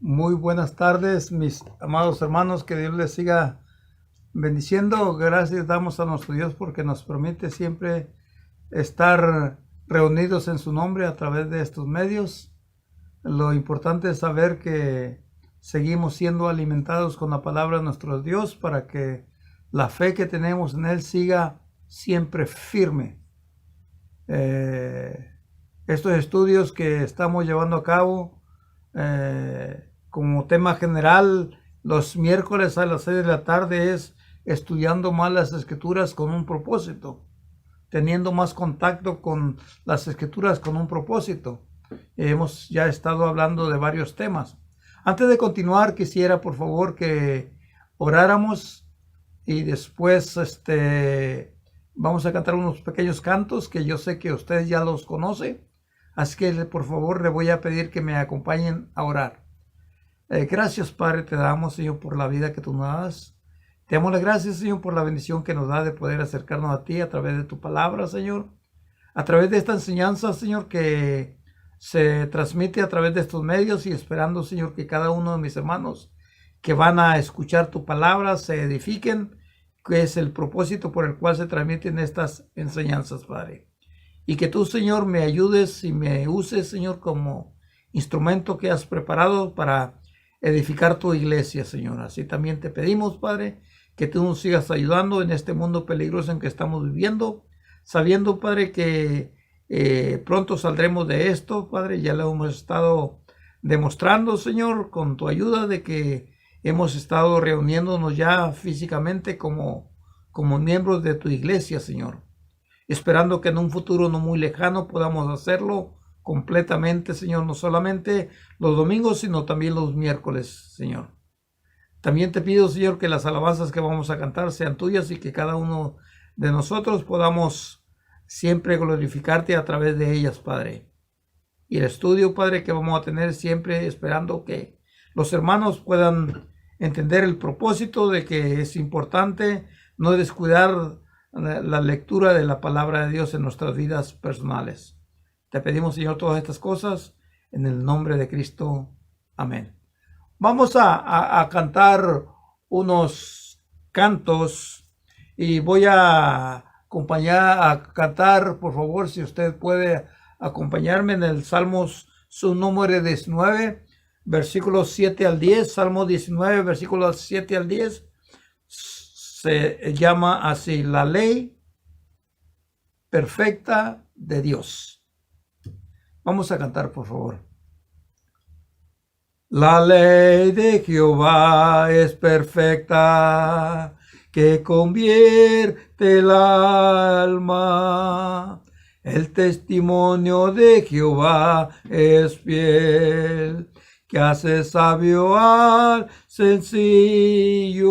Muy buenas tardes, mis amados hermanos, que Dios les siga bendiciendo. Gracias damos a nuestro Dios porque nos permite siempre estar reunidos en su nombre a través de estos medios. Lo importante es saber que seguimos siendo alimentados con la palabra de nuestro Dios para que la fe que tenemos en Él siga siempre firme. Estos estudios que estamos llevando a cabo como tema general los miércoles a las 6 de la tarde es estudiando más las escrituras con un propósito, teniendo más contacto con las escrituras con un propósito. Hemos ya estado hablando de varios temas. Antes de continuar, quisiera por favor que oráramos y después vamos a cantar unos pequeños cantos que yo sé que usted ya los conoce. Así que por favor le voy a pedir que me acompañen a orar. Gracias Padre te damos, Señor, por la vida que tú nos das. Te damos las gracias, Señor, por la bendición que nos da de poder acercarnos a ti a través de tu palabra, Señor. A través de esta enseñanza, Señor, que se transmite a través de estos medios y esperando, Señor, que cada uno de mis hermanos que van a escuchar tu palabra se edifiquen, que es el propósito por el cual se transmiten estas enseñanzas, Padre. Y que tú, Señor, me ayudes y me uses, Señor, como instrumento que has preparado para edificar tu iglesia, Señor. Así también te pedimos, Padre, que tú nos sigas ayudando en este mundo peligroso en que estamos viviendo, sabiendo, Padre, que pronto saldremos de esto, Padre. Ya lo hemos estado demostrando, Señor, con tu ayuda de que hemos estado reuniéndonos ya físicamente como miembros de tu iglesia, Señor. Esperando que en un futuro no muy lejano podamos hacerlo completamente, Señor, no solamente los domingos, sino también los miércoles, Señor. También te pido, Señor, que las alabanzas que vamos a cantar sean tuyas y que cada uno de nosotros podamos siempre glorificarte a través de ellas, Padre. Y el estudio, Padre, que vamos a tener siempre esperando que los hermanos puedan entender el propósito de que es importante no descuidar la lectura de la palabra de Dios en nuestras vidas personales. Te pedimos, Señor, todas estas cosas en el nombre de Cristo. Amén. Vamos a cantar unos cantos y voy a acompañar a cantar, por favor, si usted puede acompañarme en el Salmos, su número 19, versículos 7 al 10, Salmo 19, versículos 7 al 10. Se llama así: la ley perfecta de Dios. Vamos a cantar, por favor. La ley de Jehová es perfecta, que convierte el alma. El testimonio de Jehová es fiel, que hace sabio al sencillo.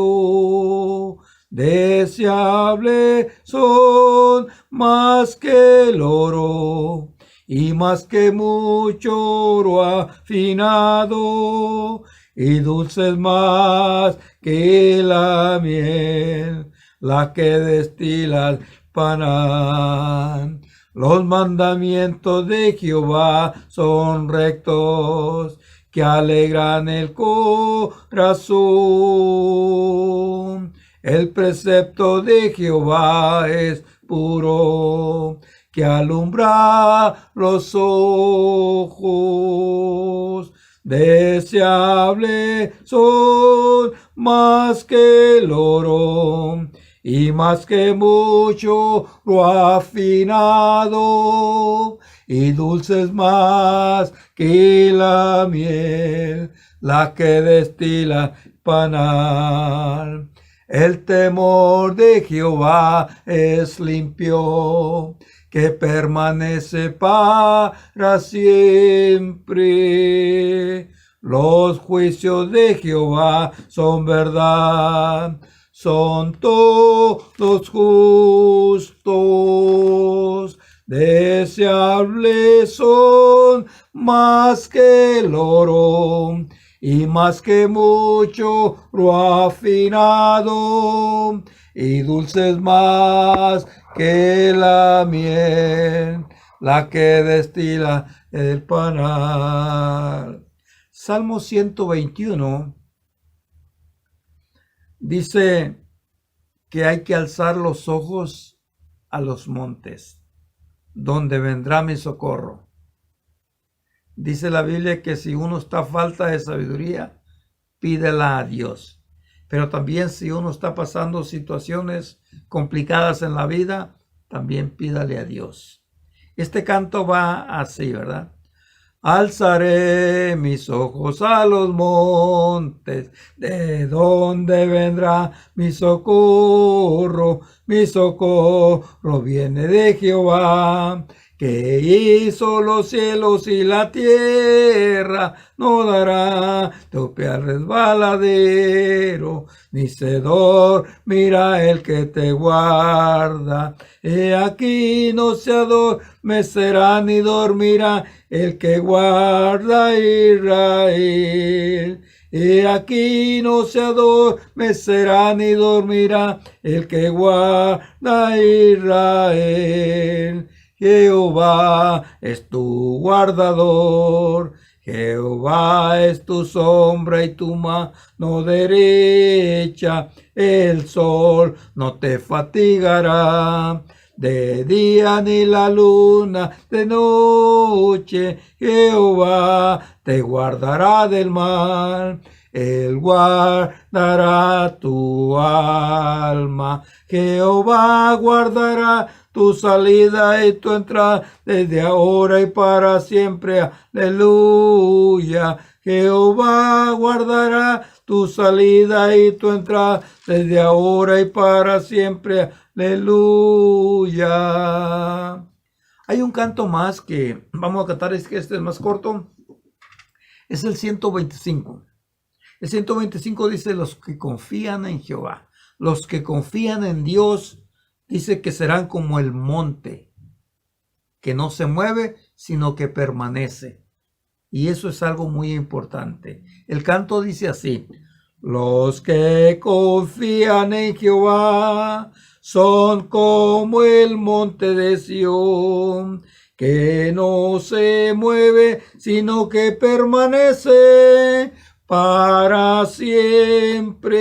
Deseable son más que el oro, y más que mucho oro afinado, y dulces más que la miel, la que destila el panal. Los mandamientos de Jehová son rectos, que alegran el corazón. El precepto de Jehová es puro, que alumbra los ojos. Deseable son más que el oro, y más que mucho lo afinado, y dulces más que la miel, la que destila panal. El temor de Jehová es limpio, que permanece para siempre. Los juicios de Jehová son verdad, son todos justos. Deseables son más que el oro, y más que mucho lo afinado, y dulces más que la miel, la que destila el panal. Salmo 121 dice que hay que alzar los ojos a los montes, donde vendrá mi socorro. Dice la Biblia que si uno está a falta de sabiduría, pídela a Dios. Pero también si uno está pasando situaciones complicadas en la vida, también pídale a Dios. Este canto va así, ¿verdad? Alzaré mis ojos a los montes, ¿de dónde vendrá mi socorro? Mi socorro viene de Jehová, que hizo los cielos y la tierra. No dará tu pie al resbaladero, ni se dormirá el que te guarda. He aquí no se adormecerá ni dormirá el que guarda a Israel. He aquí no se adormecerá ni dormirá el que guarda a Israel. Jehová es tu guardador, Jehová es tu sombra y tu mano derecha. El sol no te fatigará de día ni la luna de noche. Jehová te guardará del mal, Él guardará tu alma. Jehová guardará tu salida y tu entrada desde ahora y para siempre. Aleluya. Jehová guardará tu salida y tu entrada desde ahora y para siempre. Aleluya. Hay un canto más que vamos a cantar, es que este es más corto. Es el 125. El 125 dice: los que confían en Jehová, los que confían en Dios, dice que serán como el monte, que no se mueve, sino que permanece. Y eso es algo muy importante. El canto dice así: los que confían en Jehová son como el monte de Sión, que no se mueve, sino que permanece para siempre.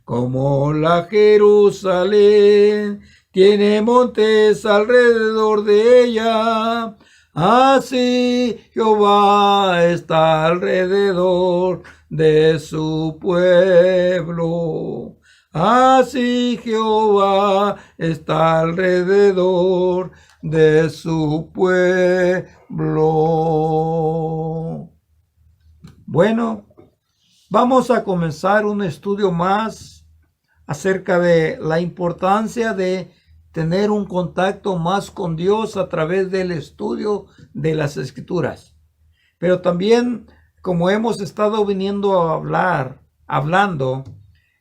Como la Jerusalén tiene montes alrededor de ella, así Jehová está alrededor de su pueblo. Así Jehová está alrededor de su pueblo. Bueno, vamos a comenzar un estudio más acerca de la importancia de tener un contacto más con Dios a través del estudio de las Escrituras. Pero también, como hemos estado viniendo a hablando,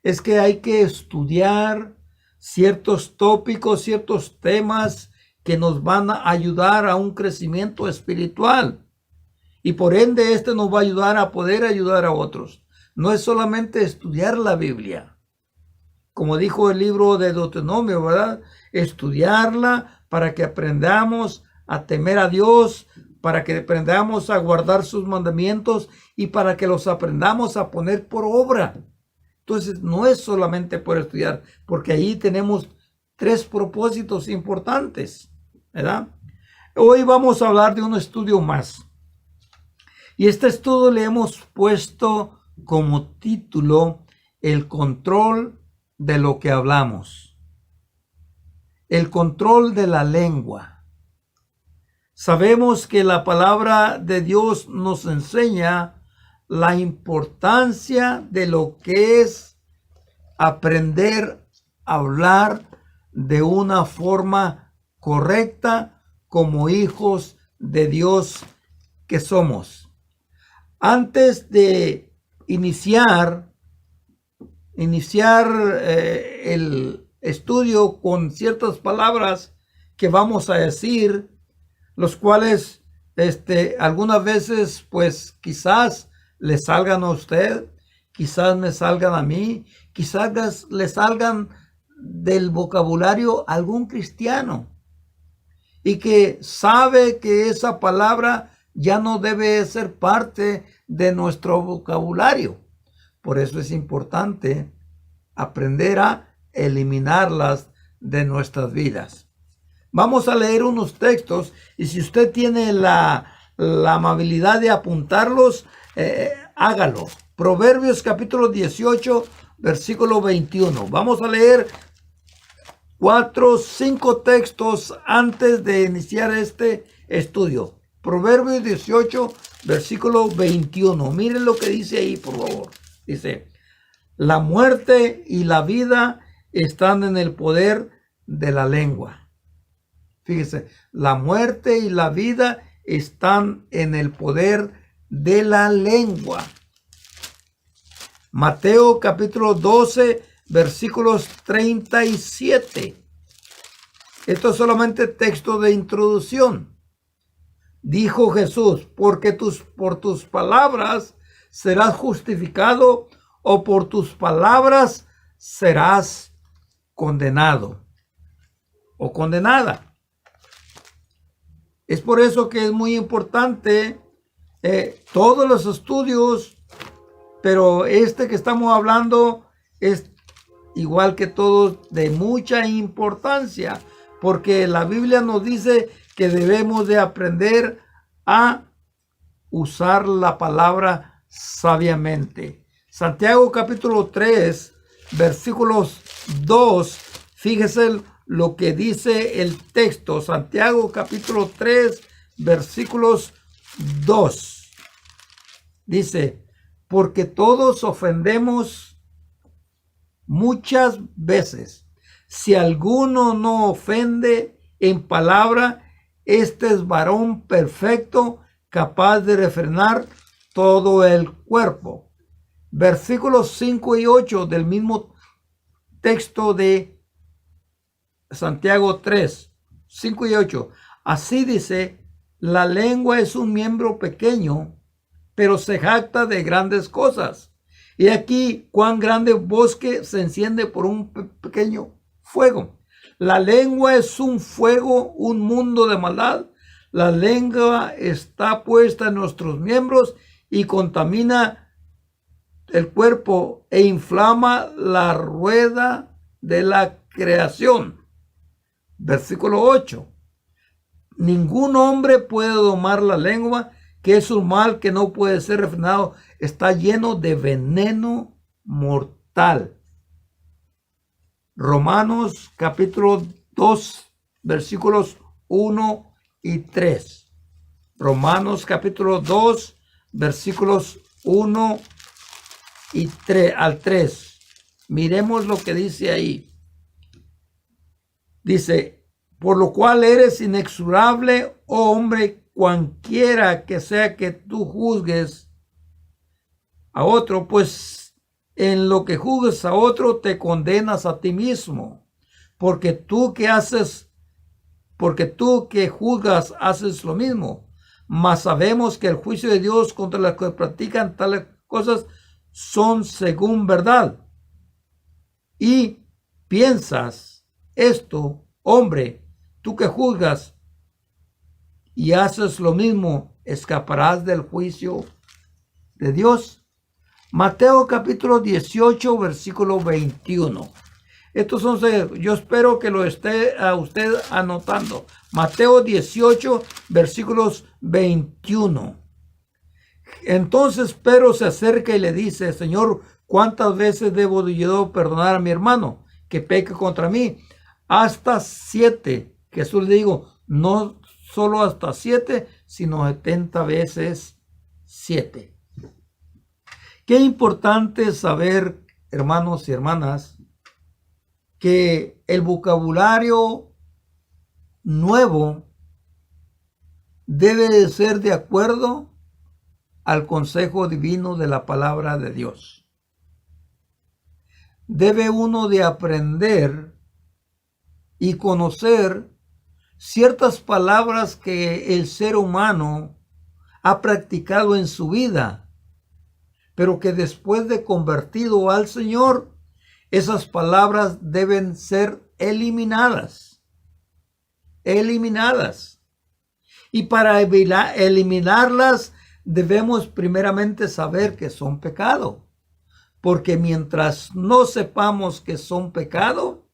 es que hay que estudiar ciertos tópicos, ciertos temas que nos van a ayudar a un crecimiento espiritual. Y por ende, este nos va a ayudar a poder ayudar a otros. No es solamente estudiar la Biblia. Como dijo el libro de Deuteronomio, ¿verdad? Estudiarla para que aprendamos a temer a Dios, para que aprendamos a guardar sus mandamientos y para que los aprendamos a poner por obra. Entonces, no es solamente por estudiar, porque ahí tenemos tres propósitos importantes, ¿verdad? Hoy vamos a hablar de un estudio más. Y este estudio le hemos puesto como título: el control de lo que hablamos. El control de la lengua. Sabemos que la palabra de Dios nos enseña la importancia de lo que es aprender a hablar de una forma correcta como hijos de Dios que somos. Antes de iniciar el estudio con ciertas palabras que vamos a decir, los cuales algunas veces pues quizás le salgan a usted, quizás me salgan a mí, quizás le salgan del vocabulario a algún cristiano y que sabe que esa palabra ya no debe ser parte de nuestro vocabulario. Por eso es importante aprender a eliminarlas de nuestras vidas. Vamos a leer unos textos y si usted tiene la amabilidad de apuntarlos, hágalo. Proverbios capítulo 18, versículo 21. Vamos a leer 5 textos antes de iniciar este estudio. Proverbios 18, versículo 21. Miren lo que dice ahí, por favor. Dice, la muerte y la vida están en el poder de la lengua. Fíjese, la muerte y la vida están en el poder de la lengua. Mateo capítulo 12, versículos 37. Esto es solamente texto de introducción. Dijo Jesús, porque por tus palabras serás justificado o por tus palabras serás condenado o condenada. Es por eso que es muy importante todos los estudios, pero este que estamos hablando es igual que todos de mucha importancia, porque la Biblia nos dice que debemos de aprender a usar la palabra sabiamente. Santiago capítulo 3, versículos 2, fíjese lo que dice el texto. Santiago capítulo 3, versículos 2. Dice, porque todos ofendemos muchas veces. Si alguno no ofende en palabra, este es varón perfecto, capaz de refrenar todo el cuerpo. Versículos 5 y 8 del mismo texto de Santiago 3, 5 y 8. Así dice, la lengua es un miembro pequeño, pero se jacta de grandes cosas. Y aquí, cuán grande bosque se enciende por un pequeño fuego. La lengua es un fuego, un mundo de maldad. La lengua está puesta en nuestros miembros y contamina el cuerpo e inflama la rueda de la creación. Versículo 8. Ningún hombre puede domar la lengua, que es un mal que no puede ser refrenado. Está lleno de veneno mortal. Romanos capítulo 2, versículos 1 y 3. Romanos capítulo 2, versículos 1 y 3 al 3. Miremos lo que dice ahí. Dice, por lo cual eres inexorable, oh hombre, cualquiera que sea que tú juzgues a otro, pues en lo que juzgues a otro te condenas a ti mismo, porque tú que juzgas haces lo mismo. Mas sabemos que el juicio de Dios contra los que practican tales cosas son según verdad. Y piensas esto, hombre, tú que juzgas y haces lo mismo, escaparás del juicio de Dios. Mateo capítulo 18, versículo 21. Estos son, yo espero que lo esté a usted anotando. Mateo 18, versículos 21. Entonces Pedro se acerca y le dice, Señor, ¿cuántas veces debo yo perdonar a mi hermano que peque contra mí? Hasta 7. Jesús le digo, no solo hasta 7, sino 70 veces 7. Qué importante saber, hermanos y hermanas, que el vocabulario nuevo debe de ser de acuerdo al consejo divino de la palabra de Dios. Debe uno de aprender y conocer ciertas palabras que el ser humano ha practicado en su vida, pero que después de convertido al Señor, esas palabras deben ser eliminadas. Y para eliminarlas debemos primeramente saber que son pecado. Porque mientras no sepamos que son pecado,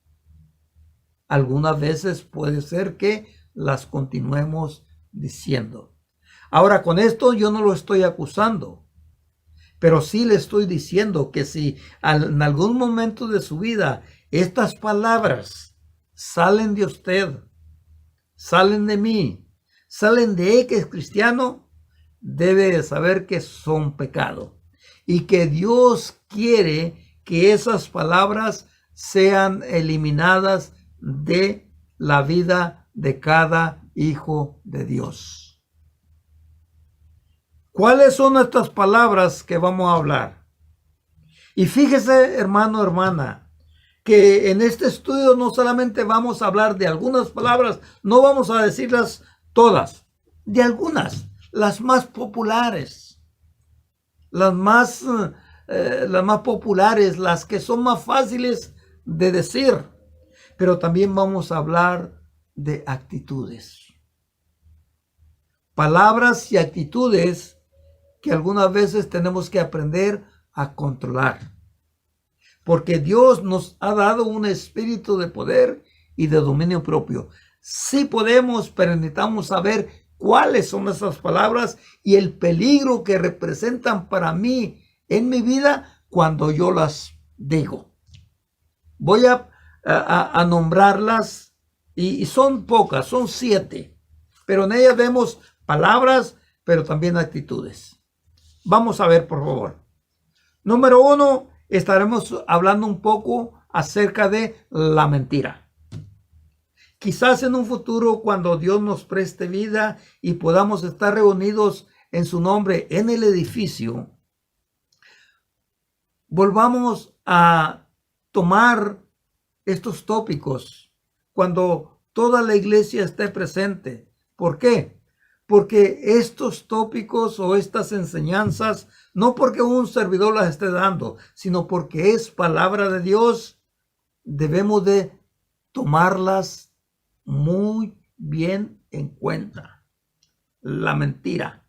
algunas veces puede ser que las continuemos diciendo. Ahora, con esto yo no lo estoy acusando, pero sí le estoy diciendo que si en algún momento de su vida estas palabras salen de usted, salen de mí, salen de él que es cristiano, debe de saber que son pecado y que Dios quiere que esas palabras sean eliminadas de la vida de cada hijo de Dios. ¿Cuáles son estas palabras que vamos a hablar? Y fíjese, hermano, hermana, que en este estudio no solamente vamos a hablar de algunas palabras, no vamos a decirlas todas, de algunas, las más populares, las más populares, las que son más fáciles de decir, pero también vamos a hablar de actitudes. Palabras y actitudes que algunas veces tenemos que aprender a controlar. Porque Dios nos ha dado un espíritu de poder y de dominio propio. Sí podemos, pero necesitamos saber cuáles son esas palabras y el peligro que representan para mí en mi vida cuando yo las digo. Voy a nombrarlas y son pocas, son 7. Pero en ellas vemos palabras, pero también actitudes. Vamos a ver, por favor. Número 1, estaremos hablando un poco acerca de la mentira. Quizás en un futuro, cuando Dios nos preste vida y podamos estar reunidos en su nombre en el edificio, volvamos a tomar estos tópicos cuando toda la iglesia esté presente. ¿Por qué? Porque estos tópicos o estas enseñanzas, no porque un servidor las esté dando, sino porque es palabra de Dios, debemos de tomarlas muy bien en cuenta. La mentira.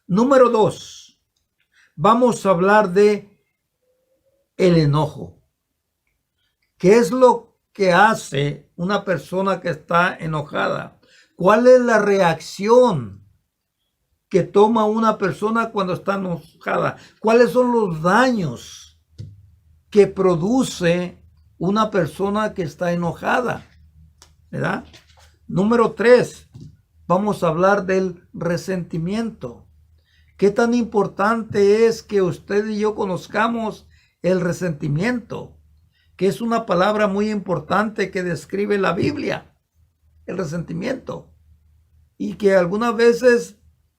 Número 2, vamos a hablar de el enojo. ¿Qué es lo que hace una persona que está enojada? ¿Cuál es la reacción que toma una persona cuando está enojada? ¿Cuáles son los daños que produce una persona que está enojada? ¿Verdad? Número 3, vamos a hablar del resentimiento. ¿Qué tan importante es que usted y yo conozcamos el resentimiento? Que es una palabra muy importante que describe la Biblia. El resentimiento, y que algunas veces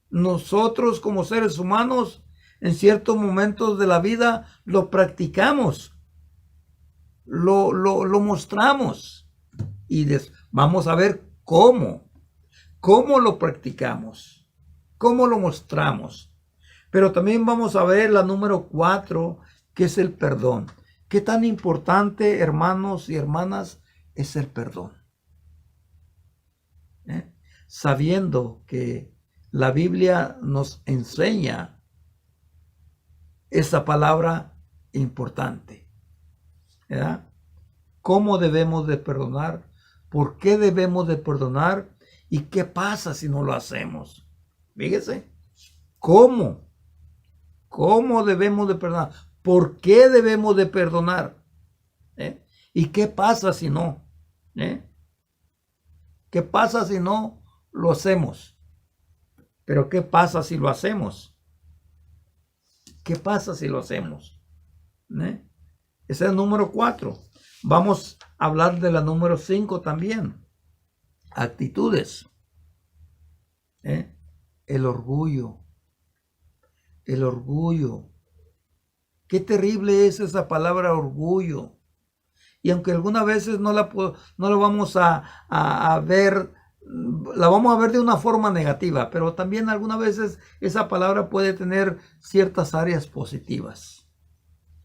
nosotros como seres humanos en ciertos momentos de la vida lo practicamos, lo mostramos, y vamos a ver cómo lo practicamos, cómo lo mostramos. Pero también vamos a ver la número 4, que es el perdón. ¿Qué tan importante, hermanos y hermanas, es el perdón? Sabiendo que la Biblia nos enseña esa palabra importante, ¿verdad? ¿Cómo debemos de perdonar? ¿Por qué debemos de perdonar? ¿Y qué pasa si no lo hacemos? Fíjese, ¿cómo debemos de perdonar? ¿Por qué debemos de perdonar? ¿Y qué pasa si no? ¿Qué pasa si no lo hacemos? Pero ¿qué pasa si lo hacemos? ¿Qué pasa si lo hacemos? Ese es el número 4. Vamos a hablar de la número 5 también. Actitudes. El orgullo. El orgullo. Qué terrible es esa palabra orgullo. Y aunque algunas veces no lo vamos a ver, la vamos a ver de una forma negativa, pero también algunas veces esa palabra puede tener ciertas áreas positivas,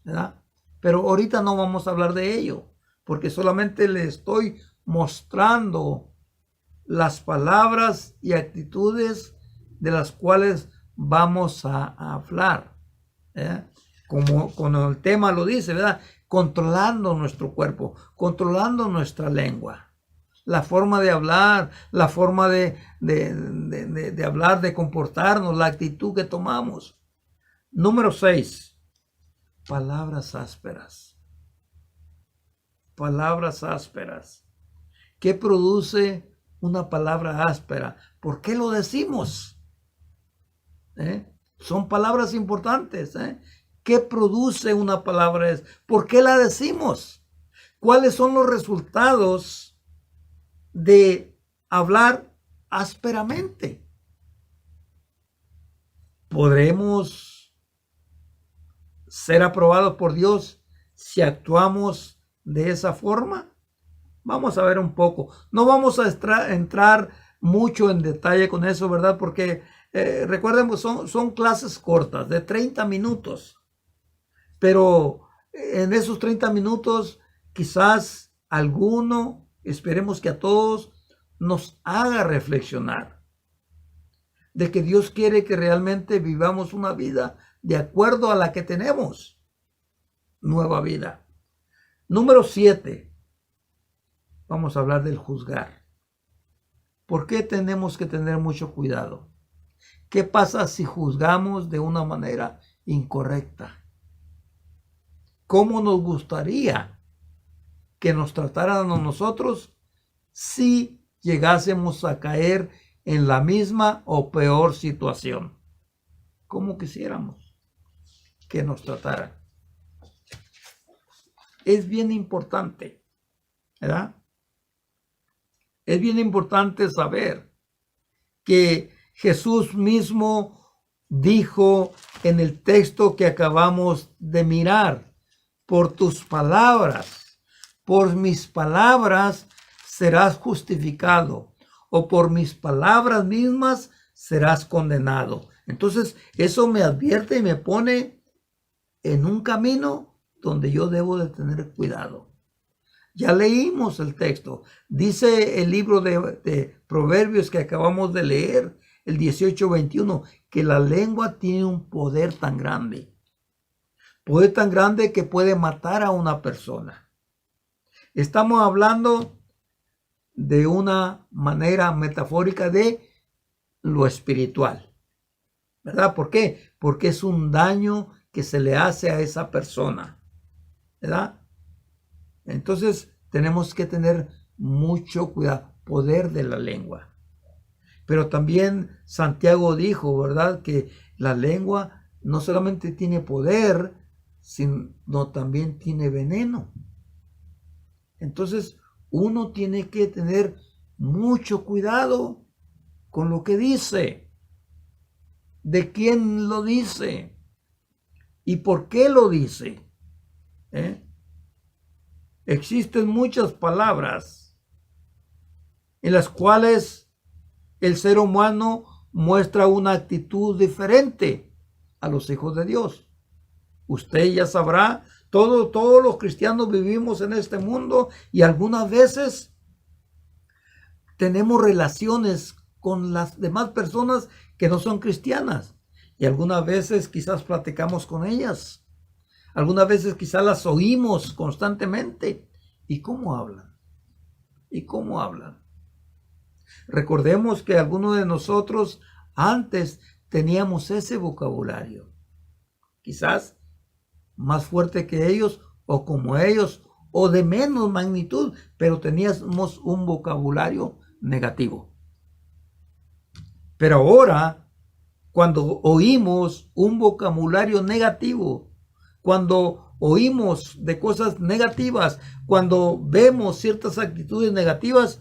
¿verdad? Pero ahorita no vamos a hablar de ello, porque solamente le estoy mostrando las palabras y actitudes de las cuales vamos a hablar. Como el tema lo dice, ¿verdad? Controlando nuestro cuerpo, controlando nuestra lengua, la forma de hablar, la forma de hablar, de comportarnos, la actitud que tomamos. Número 6, palabras ásperas. Palabras ásperas. ¿Qué produce una palabra áspera? ¿Por qué lo decimos? Son palabras importantes. ¿Qué produce una palabra? ¿Por qué la decimos? ¿Cuáles son los resultados de hablar ásperamente? ¿Podremos ser aprobados por Dios si actuamos de esa forma? Vamos a ver un poco. No vamos a entrar mucho en detalle con eso, ¿verdad? Porque recuerden, pues son clases cortas de 30 minutos. Pero en esos 30 minutos quizás alguno, esperemos que a todos, nos haga reflexionar de que Dios quiere que realmente vivamos una vida de acuerdo a la que tenemos. Nueva vida. Número 7. Vamos a hablar del juzgar. ¿Por qué tenemos que tener mucho cuidado? ¿Qué pasa si juzgamos de una manera incorrecta? ¿Cómo nos gustaría que nos trataran a nosotros si llegásemos a caer en la misma o peor situación? ¿Cómo quisiéramos que nos trataran? Es bien importante, ¿verdad? Es bien importante saber que Jesús mismo dijo en el texto que acabamos de mirar: por tus palabras, por mis palabras serás justificado, o por mis palabras mismas serás condenado. Entonces, eso me advierte y me pone en un camino donde yo debo de tener cuidado. Ya leímos el texto. Dice el libro de Proverbios que acabamos de leer, el 18:21, que la lengua tiene un poder tan grande. Poder tan grande que puede matar a una persona. Estamos hablando de una manera metafórica de lo espiritual. ¿Verdad? ¿Por qué? Porque es un daño que se le hace a esa persona. ¿Verdad? Entonces tenemos que tener mucho cuidado. Poder de la lengua. Pero también Santiago dijo, ¿verdad?, que la lengua no solamente tiene poder, sino también tiene veneno. Entonces uno tiene que tener mucho cuidado con lo que dice, de quién lo dice y por qué lo dice. Existen muchas palabras en las cuales el ser humano muestra una actitud diferente a los hijos de Dios. Usted ya sabrá, todos los cristianos vivimos en este mundo y algunas veces tenemos relaciones con las demás personas que no son cristianas. Y algunas veces quizás platicamos con ellas. Algunas veces quizás las oímos constantemente. ¿Y cómo hablan? ¿Y cómo hablan? Recordemos que algunos de nosotros antes teníamos ese vocabulario. Quizás más fuerte que ellos o como ellos o de menos magnitud, pero teníamos un vocabulario negativo. Pero ahora, cuando oímos un vocabulario negativo, cuando oímos de cosas negativas, cuando vemos ciertas actitudes negativas,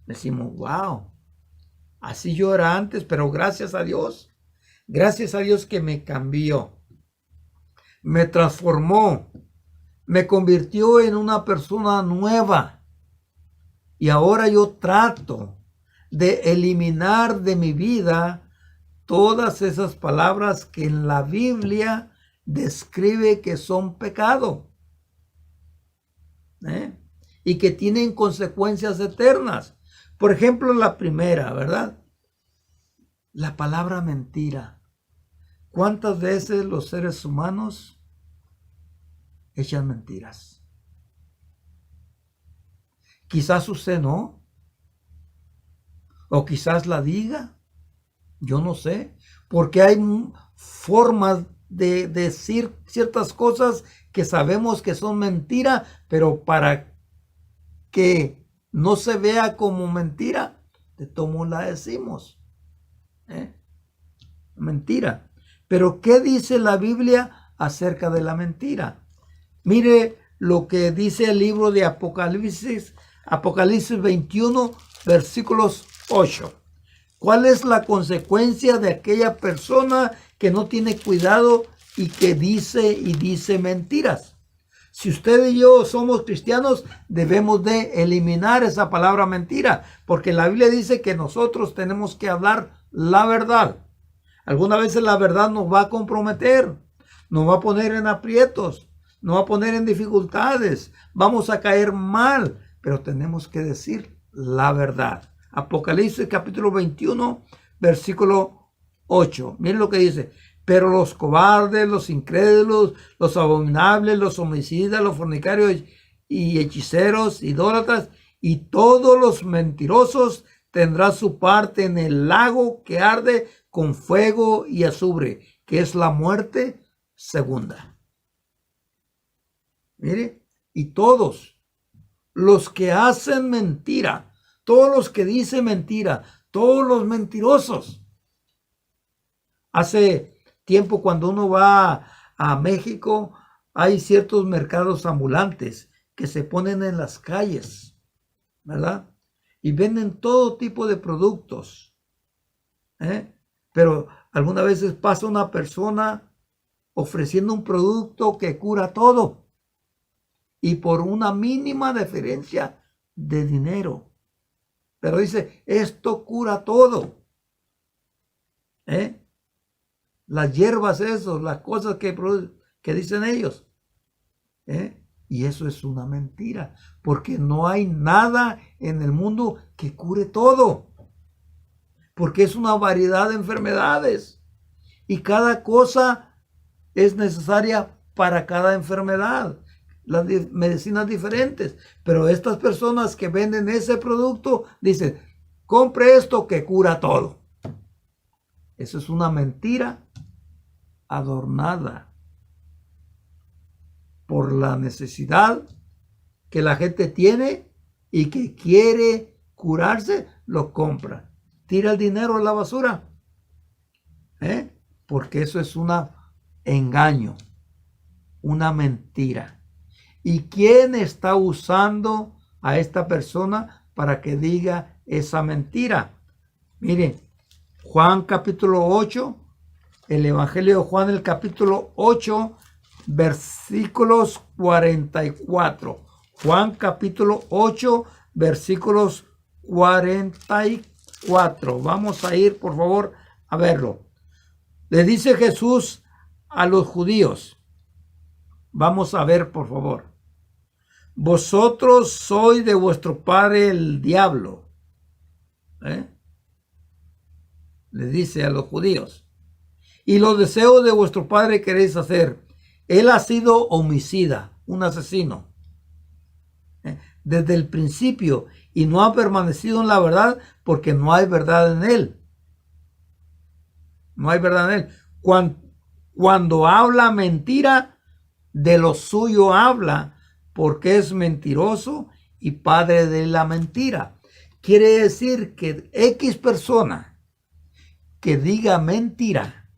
decimos, wow, así yo era antes, pero gracias a Dios que me cambió, me transformó, me convirtió en una persona nueva. Y ahora yo trato de eliminar de mi vida todas esas palabras que en la Biblia describe que son pecado, y que tienen consecuencias eternas. Por ejemplo, la primera, ¿verdad? La palabra mentira. ¿Cuántas veces los seres humanos echan mentiras? Quizás usted no, o quizás la diga, yo no sé, porque hay formas de decir ciertas cosas que sabemos que son mentira, pero para que no se vea como mentira, de tomo la decimos. Mentira. Pero ¿qué dice la Biblia acerca de la mentira? Mire lo que dice el libro de Apocalipsis 21, versículos 8. ¿Cuál es la consecuencia de aquella persona que no tiene cuidado y que dice mentiras? Si usted y yo somos cristianos, debemos de eliminar esa palabra mentira, porque la Biblia dice que nosotros tenemos que hablar la verdad. Algunas veces la verdad nos va a comprometer, nos va a poner en aprietos, nos va a poner en dificultades, vamos a caer mal, pero tenemos que decir la verdad. Apocalipsis capítulo 21, versículo 8. Miren lo que dice. Pero los cobardes, los incrédulos, los abominables, los homicidas, los fornicarios y hechiceros, idólatras y todos los mentirosos tendrán su parte en el lago que arde con fuego y azufre, que es la muerte segunda. Mire, y todos los que hacen mentira, todos los que dicen mentira, todos los mentirosos. Hace tiempo, cuando uno va a México, hay ciertos mercados ambulantes que se ponen en las calles, ¿verdad? Y venden todo tipo de productos. Pero algunas veces pasa una persona ofreciendo un producto que cura todo. Y por una mínima diferencia de dinero. Pero dice, esto cura todo. Las hierbas, las cosas que dicen ellos. Y eso es una mentira, porque no hay nada en el mundo que cure todo, porque es una variedad de enfermedades y cada cosa es necesaria para cada enfermedad, las medicinas diferentes, pero estas personas que venden ese producto dicen, compre esto que cura todo. Eso es una mentira adornada por la necesidad que la gente tiene y que quiere curarse, lo compra. Tira el dinero a la basura. Porque eso es un engaño, una mentira. ¿Y quién está usando a esta persona para que diga esa mentira? Miren, Juan capítulo 8, el Evangelio de Juan, el capítulo 8, versículos 44. Juan capítulo 8, versículos 44. Vamos a ir, por favor, a verlo. Le dice Jesús a los judíos. Vamos a ver, por favor. Vosotros sois de vuestro padre el diablo. Le dice a los judíos. Y los deseos de vuestro padre queréis hacer. Él ha sido homicida, un asesino, desde el principio, y no ha permanecido en la verdad porque no hay verdad en él. No hay verdad en él. Cuando habla mentira, de lo suyo habla, porque es mentiroso y padre de la mentira. Quiere decir que X persona que diga mentira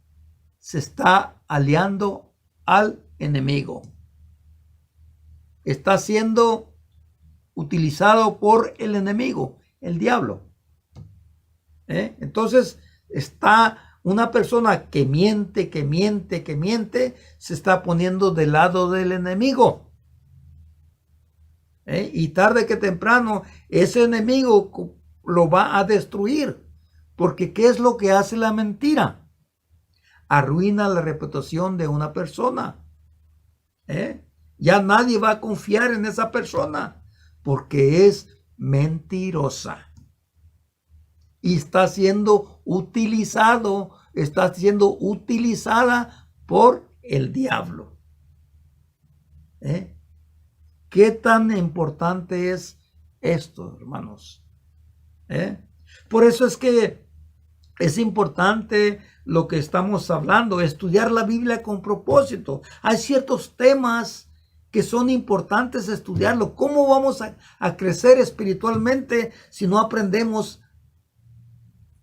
se está aliando al enemigo. Está siendo utilizado por el enemigo, el diablo. Entonces está una persona que miente, se está poniendo del lado del enemigo. Y tarde que temprano ese enemigo lo va a destruir. Porque ¿qué es lo que hace la mentira? Arruina la reputación de una persona. Ya nadie va a confiar en esa persona porque es mentirosa. y está siendo utilizado, está siendo utilizada por el diablo. ¿Qué tan importante es esto, hermanos? Por eso es que es importante lo que estamos hablando, estudiar la Biblia con propósito. Hay ciertos temas que son importantes estudiarlo. ¿Cómo vamos a crecer espiritualmente si no aprendemos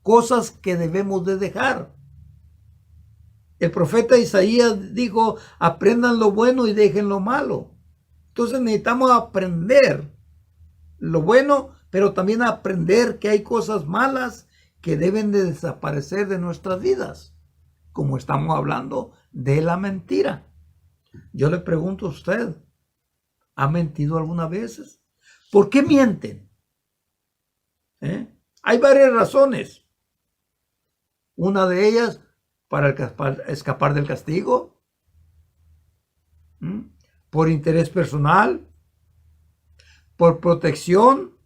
cosas que debemos de dejar? El profeta Isaías dijo, aprendan lo bueno y dejen lo malo. Entonces necesitamos aprender lo bueno, pero también aprender que hay cosas malas que deben de desaparecer de nuestras vidas, como estamos hablando de la mentira. Yo le pregunto a usted, ¿ha mentido alguna vez? ¿Por qué mienten? Hay varias razones. Una de ellas, para escapar del castigo, por interés personal, por protección,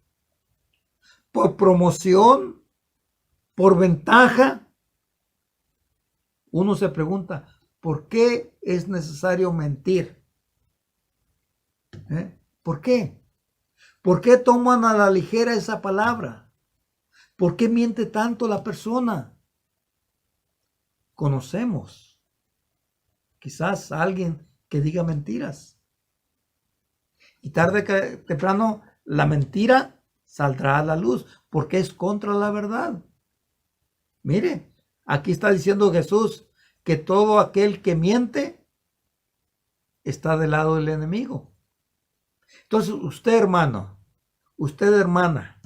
por promoción, por ventaja. Uno se pregunta, ¿por qué es necesario mentir? ¿Por qué? ¿Por qué toman a la ligera esa palabra? ¿Por qué miente tanto la persona? Conocemos quizás a alguien que diga mentiras. Y tarde que temprano la mentira saldrá a la luz porque es contra la verdad. Mire, aquí está diciendo Jesús que todo aquel que miente está del lado del enemigo. Entonces usted, hermano, usted, hermana,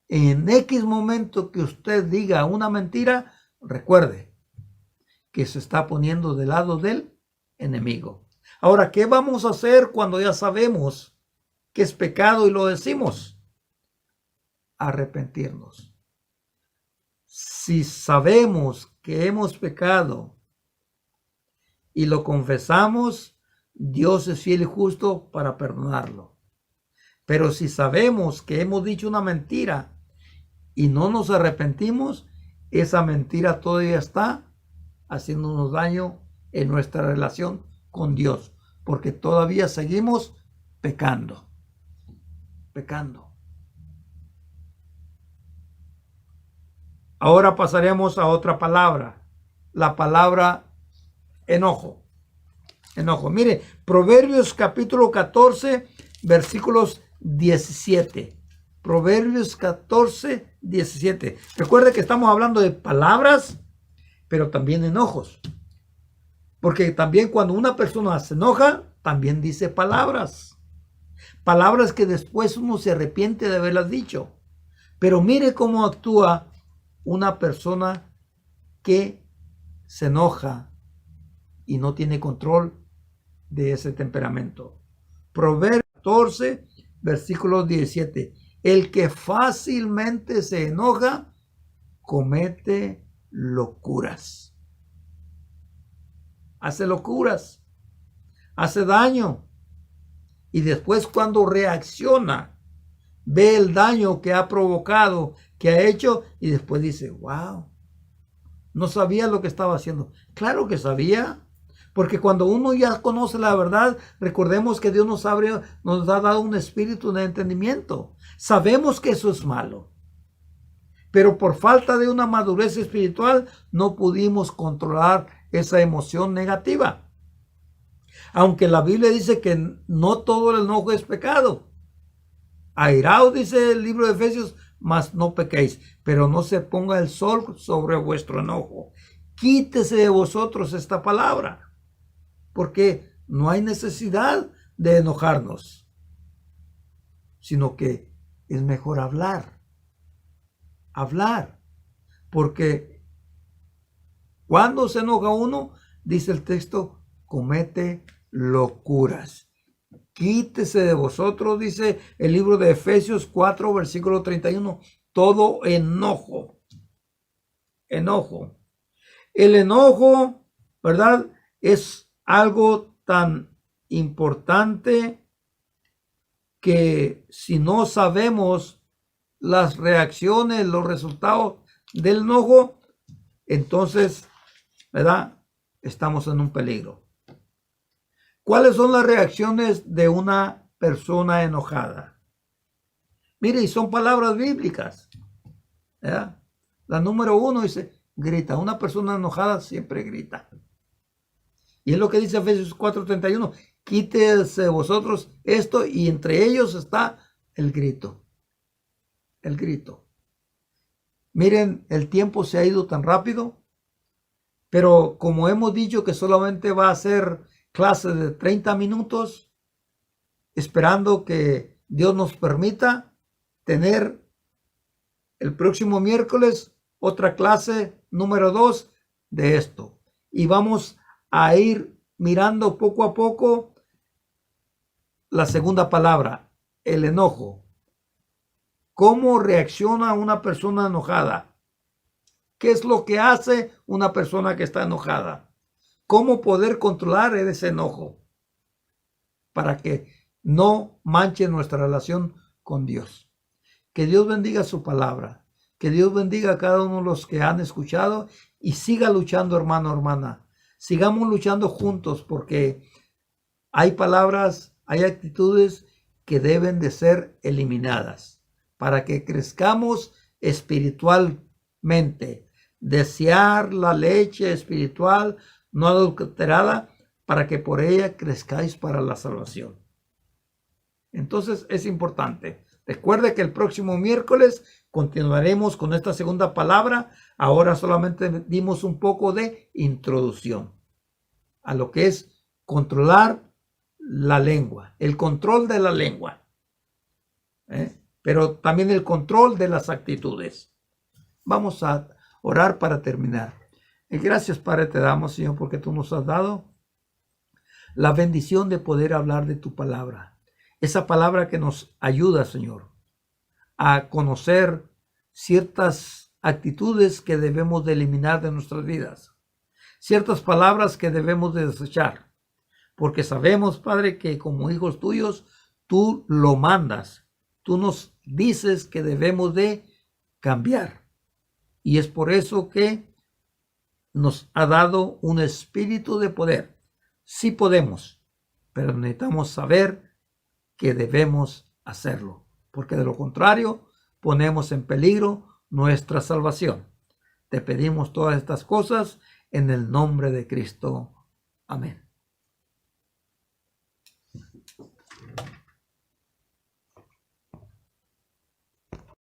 en X momento que usted diga una mentira, recuerde que se está poniendo del lado del enemigo. Ahora, ¿qué vamos a hacer cuando ya sabemos que es pecado y lo decimos? Arrepentirnos. Si sabemos que hemos pecado y lo confesamos, Dios es fiel y justo para perdonarlo. Pero si sabemos que hemos dicho una mentira y no nos arrepentimos, esa mentira todavía está haciéndonos daño en nuestra relación con Dios, porque todavía seguimos pecando. Ahora pasaremos a otra palabra, la palabra enojo. Mire, Proverbios capítulo 14, versículos 17. Proverbios 14, 17. Recuerde que estamos hablando de palabras, pero también enojos. Porque también cuando una persona se enoja, también dice palabras. Palabras que después uno se arrepiente de haberlas dicho. Pero mire cómo actúa una persona que se enoja y no tiene control de ese temperamento. Proverbios 14, versículo 17. El que fácilmente se enoja, comete locuras. Hace locuras. Hace daño. Y después cuando reacciona, ve el daño que ha provocado, que ha hecho, y después dice, wow, no sabía lo que estaba haciendo. Claro que sabía. Porque cuando uno ya conoce la verdad, recordemos que Dios nos ha dado un espíritu de entendimiento. Sabemos que eso es malo. Pero por falta de una madurez espiritual, no pudimos controlar esa emoción negativa. Aunque la Biblia dice que no todo el enojo es pecado. Airaos, dice el libro de Efesios, mas no pequéis. Pero no se ponga el sol sobre vuestro enojo. Quítese de vosotros esta palabra. Porque no hay necesidad de enojarnos, sino que es mejor hablar. Porque cuando se enoja uno, dice el texto, comete locuras. Quítese de vosotros, dice el libro de Efesios 4, versículo 31, todo enojo. El enojo, ¿verdad? Es algo tan importante que si no sabemos las reacciones, los resultados del enojo, entonces, ¿verdad? Estamos en un peligro. ¿Cuáles son las reacciones de una persona enojada? Mire, y son palabras bíblicas, ¿verdad? La número 1 dice, grita. Una persona enojada siempre grita. Y es lo que dice Efesios 4:31. Quítese vosotros esto, y entre ellos está el grito. El grito. Miren, el tiempo se ha ido tan rápido, pero como hemos dicho que solamente va a ser clase de 30 minutos, esperando que Dios nos permita tener el próximo miércoles otra clase número 2 de esto. Y vamos a ir mirando poco a poco la segunda palabra, el enojo. ¿Cómo reacciona una persona enojada? ¿Qué es lo que hace una persona que está enojada? ¿Cómo poder controlar ese enojo para que no manche nuestra relación con Dios? Que Dios bendiga su palabra. Que Dios bendiga a cada uno de los que han escuchado y siga luchando, hermano, hermana. Sigamos luchando juntos, porque hay palabras, hay actitudes que deben de ser eliminadas para que crezcamos espiritualmente. Desear la leche espiritual no adulterada para que por ella crezcáis para la salvación. Entonces es importante. Recuerde que el próximo miércoles continuaremos con esta segunda palabra. Ahora solamente dimos un poco de introducción a lo que es controlar la lengua, el control de la lengua, pero también el control de las actitudes. Vamos a orar para terminar. Gracias, Padre, te damos, Señor, porque tú nos has dado la bendición de poder hablar de tu palabra. Esa palabra que nos ayuda, Señor, a conocer ciertas actitudes que debemos de eliminar de nuestras vidas, ciertas palabras que debemos de desechar, porque sabemos, Padre, que como hijos tuyos, tú lo mandas, tú nos dices que debemos de cambiar, y es por eso que nos ha dado un espíritu de poder. Sí podemos, pero necesitamos saber que debemos hacerlo, porque de lo contrario ponemos en peligro nuestra salvación. Te pedimos todas estas cosas en el nombre de Cristo. Amén.